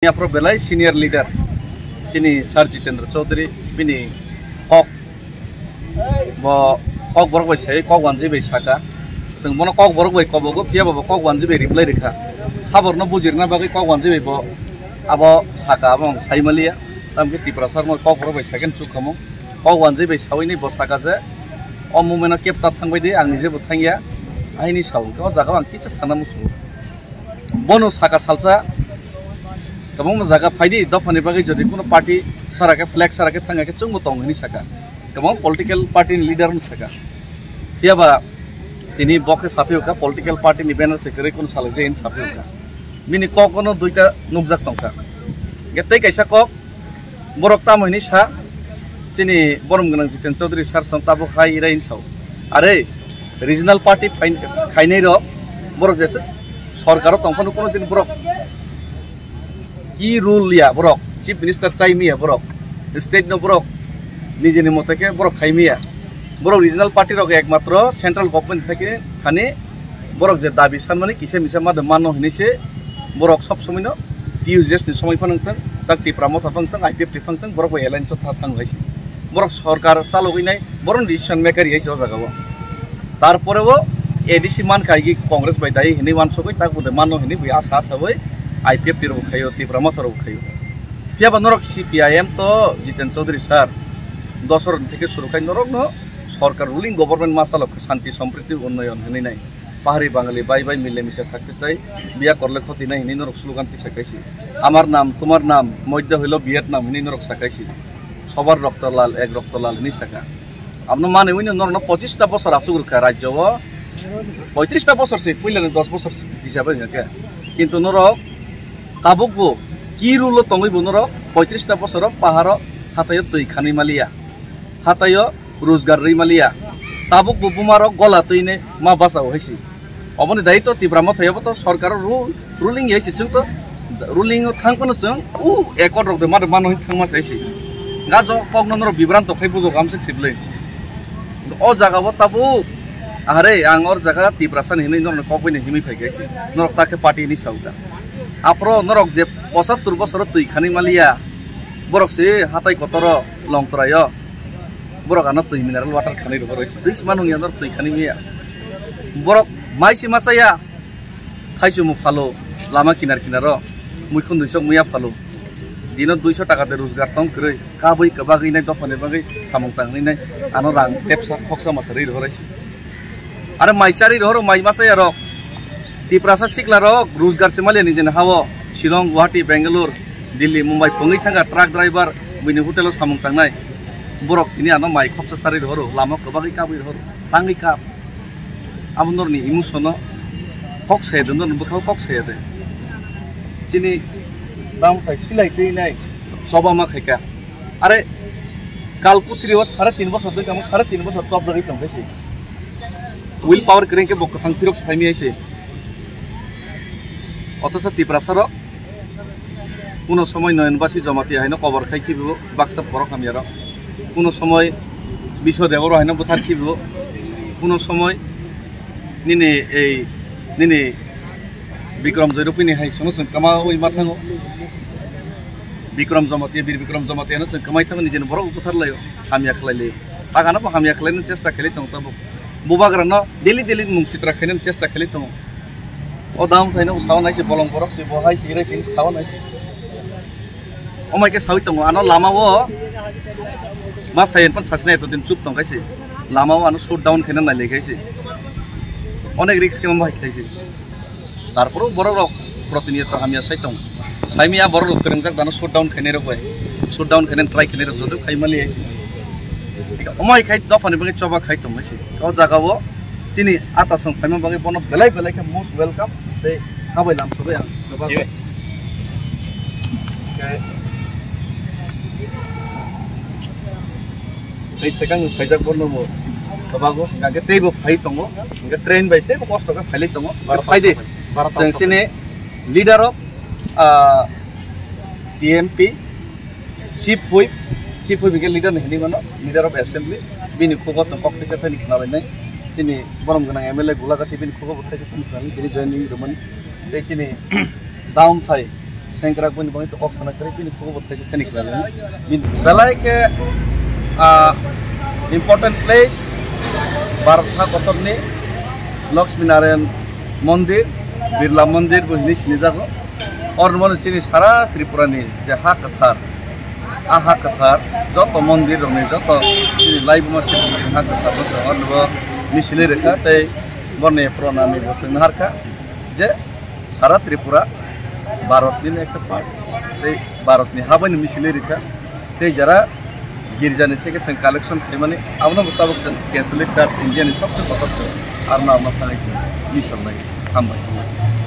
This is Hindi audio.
Afro Belai senior leader sini Sir Jitendra Chaudhary bini kok borok bai sai kok wanji bai saka जों मनो कक borok bai kobogo pia babo kok wanji bai reply rekha saborno bujirna bagai kok wanji bai bo abo saka abong saimaliya tamke tiprasar mo kok borok bai saken chukamo kok wanji bai sawini bo saka je o mumena kepta thangbai de angni je bo thangya aini saw ko jaga ang kisa sanamu su bono saka salsa कबंग जगह फायदे दफानि बागै जदि कोनो पार्टी साराके फ्लैग साराके थांगाके चंगो तंग हनि साका कबंग पॉलिटिकल पार्टी लीडर नि साका याबा तिनि बके साफिउका पॉलिटिकल पार्टी नि बैनर से करे कोन साले जे इन साफिउका मिनि कोनो दुइटा नुकजाक तंका गेतै कैसा कक बरकता महिनि सा सिनि बरम गनां जितेन चौधरी सार संताबो खाइ इराइन साव आरे रीजनल पार्टी खाइनै र बरक जेसे सरकार तंफानो कोनो दिन बरक की रूल या बरक चीफ मिनिस्टर चाइमिया बरक स्टेट नो बरक निजेनि मतके बरक खाइमिया बरक रीजनल पार्टी रक एकमात्र सेंट्रल गवर्नमेंट थके थाने बरक जे दाबि सानमाने किसे मिसे मादे मानो हनिसे बरक सब समयनो टीयूजेस नि समय फनंतन तक्ति प्रामो थाफंतन आईपीएफ टिफंतन बरक एलायंस था थांगाइसि बरक सरकार चालुगैनाय बरन डिसिजन मेकर याइसो जागाबो तारपरेबो एडीसी मान काइगि कांग्रेस बाय दाइ हिनि वानसोबै ताकुदे मानो हिनि बि आसा आसाबै आईपीएफ टिरो खायो तीव्र मथरो खायो पिया बनरक सीपीआईएम तो जितेन चौधरी सर 10 रन থেকে শুরু খাই নরক ন সরকার রুলিং গভর্নমেন্ট মাসালক শান্তি সম্প্রীতি উন্নয়ন হনি নাই পাহাড়ি বাঙালি বাই বাই মিলে মিশে থাকতে চাই বিয়া করলে ক্ষতি নাই হিনি নরক স্লোগানটি সাকাইছি আমার নাম তোমার নাম মধ্য হইল বিয়ের নাম হিনি নরক সাকাইছি সবার রক্ত লাল এক রক্ত লাল হিনি সাকা আপনি মানে উনি নরন 25টা বছর আসুগুরখা রাজ্যব 35টা বছর সে কইলেন 10 বছর হিসাবে নাকি কিন্তু নরক কাবুকবো কি রুলো তঙ্গই বনর 35টা বছর পাহাড় হাতায় তৈ খানি মালিয়া হাতায় রোজগার रै মালিয়া তাবুকবো বুমার গলা তৈনে মা বাঁচাও হইছি অবনি দায়িত্ব তিব্রামত হইয়াবো তো সরকার রুলিং হইছি जों তো রুলিং থাংকনো जों উ একট রক মার মানহি থাংমা চাইছি গাজ পগ্ননর বিভ্রান্ত খাই বুজো গামসক সিবলে অ জাগাবো তাবু আরে আং অর জায়গা তিব্রাসান হিनै নর কপইনে হিমি ফাইগাইছি নরক তাকে পার্টি নি সাউকা आपरो नरक जे 75 बছর তুই খানি মালিয়া বরক সে হাতাই কতর লংতরায় বরক আনা তুই মিনারেল ওয়াটার খানি রইছে দুইস মানু ইয়াদর তুই খানি মিয়া বরক মাইসি মাসায়া খাইছো মু ফালো লামা কিনার কিনার মুইখুন 200 মুয়া ফালো দিন 200 টাকা দে রোজগার তং কই কাবই কবাগই নাই দফানে বাগৈ সামং তাংনি নাই আনো রাং টেপসা খকসা মাসারি রইছে আরে মাইচারি রহর মাই মাসায়া রক तिप्रासा सिक्ला रक रोजगार से मालिया निजेन हाव शिलं गुवाहाटी बेंगलुर दिल्ली मुंबई पंगै थांगा ट्राक ड्राइवर बिनि होटेलाव सामं थांनाय बरक तिनि आनो माइ खपसा सारि हरो लामा कबागै काबै हरो थांगै का आबनरनि इमोशन कक सेदन नर बखाव कक सेदे सिनि दाम थाय सिलाइ दैनाय सबा मा खायका आरे कालपुत्रियाव 3.5 বছর दै कामो 3.5 বছর जब जगै थांबायसै उइल पावर क्रेंके बक थां फिरक फाइमियासै অথচ তিপ্রাসার কোনো সময় নয়নবাসী জমাতি আইন কবর খাই খিব বাক্সা বড় খামিয়ার কোনো সময় বিশ্বদেবর আইন বোথার খিব কোনো সময় নিনে এই নিনে বিক্রম জৈরপিনি হাই সনো जों কামা ওই মাথাঙো বিক্রম জমাতি বীর বিক্রম জমাতি আনো जों কামাই থাঙো নিজেন বড় উপথার লাयो হামিয়া খলাইলে তাগানো হামিয়া খলাইनो চেষ্টা খেলি তং তব বুবাগ্রান डेली डेली मुंसित्रा खाइनो চেষ্টা খেলি তং ओ दाम थाइनो साव नाइसे बलम बरक से बहाय सिरै सिन साव नाइसे ओ माइके सावि तंग आनो लामावो मा सायन पन सासनाय तो दिन चुप तंगाइसे लामावो आनो शट डाउन खाइना नाइले गाइसे अनेक रिस्क के बाहाय खाइसे तारपरो बरक रक प्रतिनियत हामिया साइ तंग साइमिया बरक तरंगजाक दानो शट डाउन खाइने रबाय शट डाउन खाइने ट्राई खाइने रब जदो खाइमालि आइसे ओ माइ खाइ दफानि बगे चबा खाइ तंगाइसे ओ जागावो सिनी आता सं फाइमा बागै बन बेलाय बेलाय के मोस्ट वेलकम दे हाबै नाम सबै आं गोबां এই সেকাং ফাইজাক বনমो गोबागो गागे तेबो फाइ तंगो गे ट्रेन बाय तेबो कष्ट का फाइलै तंगो फाइदे जों सिने leader of TMP chief whip के लीडर हिनि मानो लीडर अफ असेंबली बिनि खोगस कक्टिसे फाइनि खनालायनाय सिनि बरम गनां एमएलए गुलागाति बिनि खोगो बथाय खुमखानि बिनि जयनिंग रमन बे सिनि डाउन फाइ सेंग्रा कोई बंगी तो कॉक सना करे बिन को बताई से तनिक लाले बिन बेलाय के इम्पोर्टेंट प्लेस भारत हादरनि लक्ष्मी नारायण मंदिर बिरला मंदिर बुझनी सिनिजागो और मनसिनी सारा त्रिपुरानि जे हा कथार आहा कथार जत मंदिर रंनि जत लाइव मसिन हा कथार बस और मिसिले रेखा तै बने प्रणामी बसंग हारका जे सारा त्रिपुरा भारतनि एक पार्ट तै भारतनि हाबनि मिसिले रेखा तै जरा गिरजानि থেকে जों कालेक्शन खालामनानै आबनो मुताबिक जों कैथोलिक चार्च इंडियानि सबसे बड़ो आरो नामा थानाय मिशन नाय हामबाय